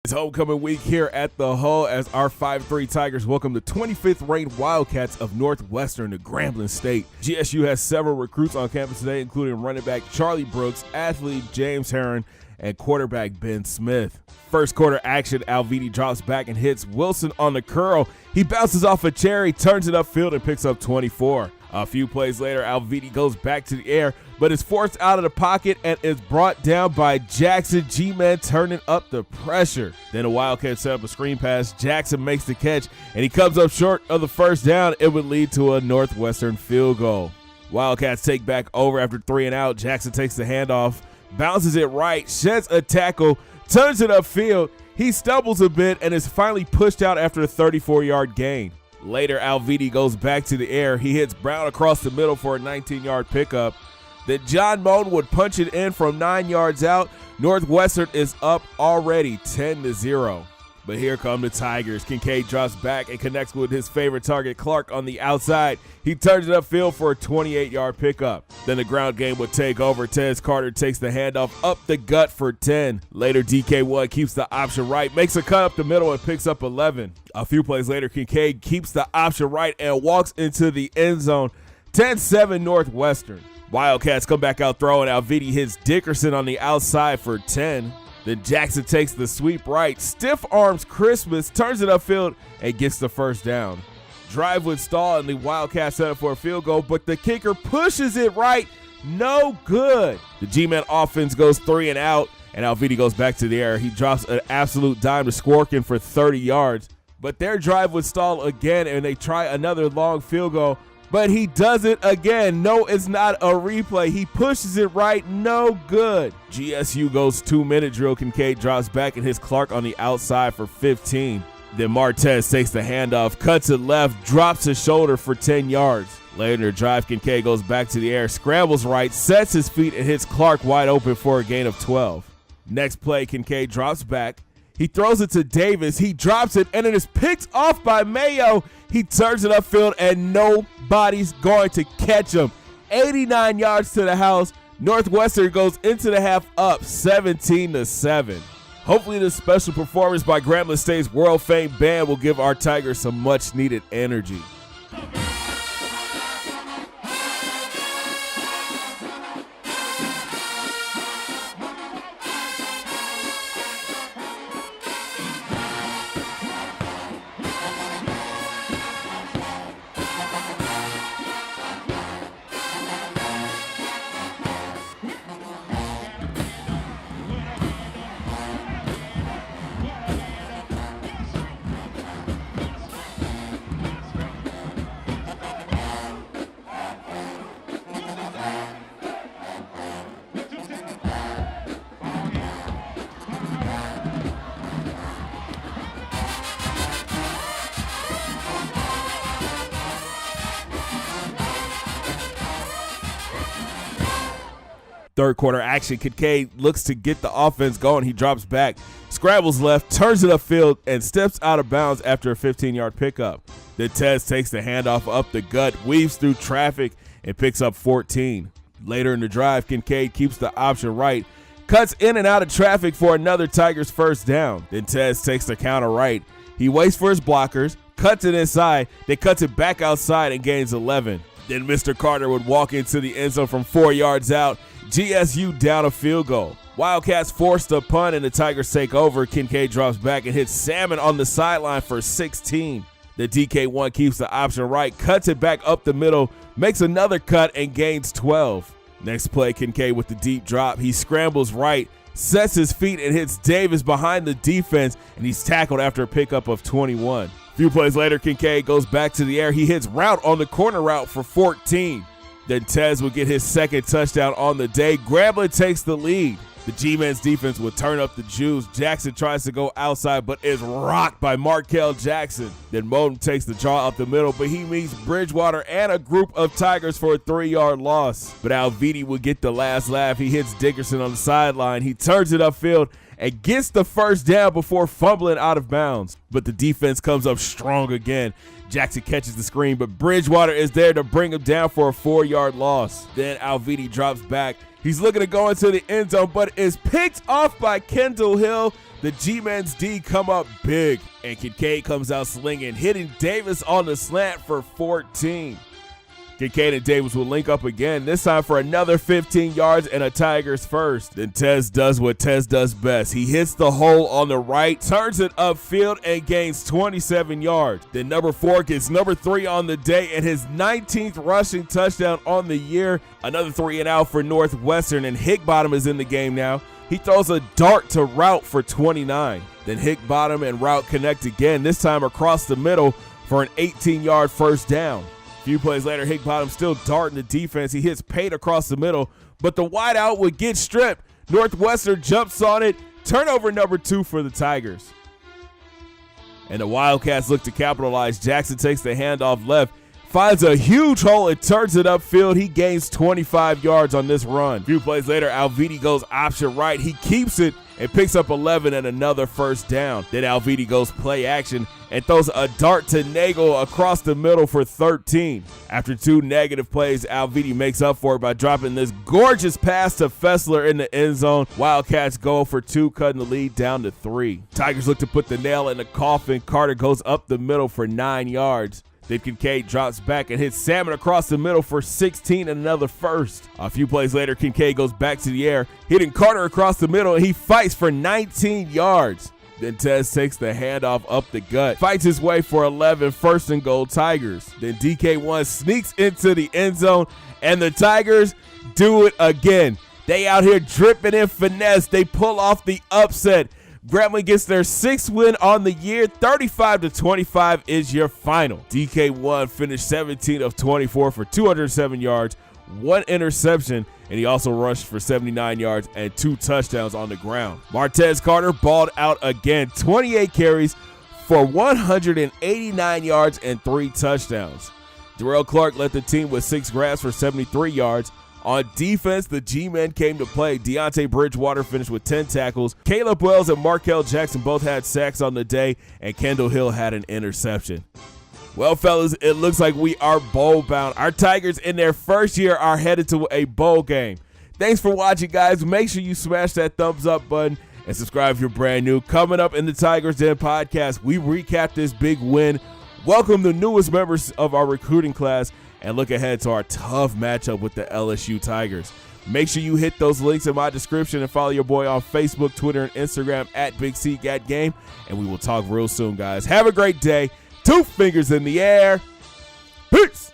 It's homecoming week here at the Hull as our 5-3 Tigers welcome the 25th ranked Wildcats of Northwestern to Grambling State. GSU has several recruits on campus today, including running back Charlie Brooks, athlete James Herron, and quarterback Ben Smith. First quarter action, Alviti drops back and hits Wilson on the curl. He bounces off a cherry, turns it upfield, and picks up 24. A few plays later, Alviti goes back to the air, but is forced out of the pocket and is brought down by Jackson. G-Man turning up the pressure. Then the Wildcats set up a screen pass. Jackson makes the catch, and he comes up short of the first down. It would lead to a Northwestern field goal. Wildcats take back over after 3 and out. Jackson takes the handoff, bounces it right, sheds a tackle, turns it upfield. He stumbles a bit and is finally pushed out after a 34-yard gain. Later, Alviti goes back to the air. He hits Brown across the middle for a 19-yard pickup. Then John Moten would punch it in from 9 yards out. Northwestern is up already 10-0. But here come the Tigers. Kincaid drops back and connects with his favorite target, Clark, on the outside. He turns it upfield for a 28-yard pickup. Then the ground game would take over. Tez Carter takes the handoff up the gut for 10. Later, DK Wood keeps the option right, makes a cut up the middle, and picks up 11. A few plays later, Kincaid keeps the option right and walks into the end zone. 10-7 Northwestern. Wildcats come back out throwing. Alviti hits Dickerson on the outside for 10. Then Jackson takes the sweep right, stiff arms Christmas, turns it upfield, and gets the first down. Drive would stall, and the Wildcats set up for a field goal, but the kicker pushes it right. No good. The G-Man offense goes 3 and out, and Alviti goes back to the air. He drops an absolute dime to Skorkin for 30 yards. But their drive would stall again, and they try another long field goal. But he does it again. No, it's not a replay. He pushes it right. No good. GSU goes 2-minute drill. Kincaid drops back and hits Clark on the outside for 15. Then Martez takes the handoff, cuts it left, drops his shoulder for 10 yards. Later in the drive, Kincaid goes back to the air, scrambles right, sets his feet, and hits Clark wide open for a gain of 12. Next play, Kincaid drops back. He throws it to Davis. He drops it, and it is picked off by Mayo. He turns it upfield, and nobody's going to catch him. 89 yards to the house. Northwestern goes into the half up 17-7. Hopefully this special performance by Grambling State's world-famed band will give our Tigers some much-needed energy. Third quarter action, Kincaid looks to get the offense going. He drops back, scrambles left, turns it upfield, and steps out of bounds after a 15-yard pickup. Then Tez takes the handoff up the gut, weaves through traffic, and picks up 14. Later in the drive, Kincaid keeps the option right, cuts in and out of traffic for another Tigers first down. Then Tez takes the counter right. He waits for his blockers, cuts it inside, then cuts it back outside and gains 11. Then Mr. Carter would walk into the end zone from 4 yards out. GSU down a field goal. Wildcats forced a punt and the Tigers take over. Kincaid drops back and hits Salmon on the sideline for 16. The DK1 keeps the option right, cuts it back up the middle, makes another cut and gains 12. Next play, Kincaid with the deep drop. He scrambles right, sets his feet and hits Davis behind the defense, and he's tackled after a pickup of 21. A few plays later, Kincaid goes back to the air. He hits Route on the corner route for 14. Then Tez will get his second touchdown on the day. Grambling takes the lead. The G-Men's defense will turn up the juice. Jackson tries to go outside, but is rocked by Markel Jackson. Then Moten takes the draw up the middle, but he meets Bridgewater and a group of Tigers for a 3-yard loss. But Alviti will get the last laugh. He hits Dickerson on the sideline. He turns it upfield and gets the first down before fumbling out of bounds. But the defense comes up strong again. Jackson catches the screen, but Bridgewater is there to bring him down for a 4-yard loss. Then Alviti drops back. He's looking to go into the end zone, but is picked off by Kendall Hill. the G-Men's D come up big, and Kincaid comes out slinging, hitting Davis on the slant for 14. Kincaid and Davis will link up again, this time for another 15 yards and a Tigers first. Then Tez does what Tez does best. He hits the hole on the right, turns it upfield, and gains 27 yards. Then number 4 gets number 3 on the day and his 19th rushing touchdown on the year. Another 3 and out for Northwestern, and Higgbottom is in the game now. He throws a dart to Route for 29. Then Higgbottom and Route connect again, this time across the middle for an 18-yard first down. A few plays later, Higgbottom still darting the defense. He hits Pate across the middle, but the wideout would get stripped. Northwestern jumps on it. Turnover number 2 for the Tigers. And the Wildcats look to capitalize. Jackson takes the handoff left, finds a huge hole and turns it upfield. He gains 25 yards on this run. A few plays later, Alviti goes option right. He keeps it and picks up 11 and another first down. Then Alviti goes play action and throws a dart to Nagel across the middle for 13. After 2 negative plays, Alviti makes up for it by dropping this gorgeous pass to Fessler in the end zone. Wildcats go for 2, cutting the lead down to 3. Tigers look to put the nail in the coffin. Carter goes up the middle for 9 yards. Then Kincaid drops back and hits Salmon across the middle for 16 and another first. A few plays later, Kincaid goes back to the air, hitting Carter across the middle, and he fights for 19 yards. Then Tez takes the handoff up the gut, fights his way for 11, first and goal Tigers. Then DK1 sneaks into the end zone, and the Tigers do it again. They out here dripping in finesse. They pull off the upset. Grambling gets their 6th win on the year. 35-25 is your final. DK1 finished 17 of 24 for 207 yards, 1 interception, and he also rushed for 79 yards and 2 touchdowns on the ground. Martez Carter balled out again, 28 carries for 189 yards and 3 touchdowns. Darrell Clark led the team with 6 grabs for 73 yards. On defense, the G-men came to play. Deontay Bridgewater finished with 10 tackles. Caleb Wells and Markel Jackson both had sacks on the day, and Kendall Hill had an interception. Well, fellas, it looks like we are bowl bound. Our Tigers in their first year are headed to a bowl game. Thanks for watching, guys. Make sure you smash that thumbs up button and subscribe if you're brand new. Coming up in the Tigers Den podcast, we recap this big win, welcome the newest members of our recruiting class, and look ahead to our tough matchup with the LSU Tigers. Make sure you hit those links in my description and follow your boy on Facebook, Twitter, and Instagram at BigCGatGame, and we will talk real soon, guys. Have a great day. 2 fingers in the air. Peace.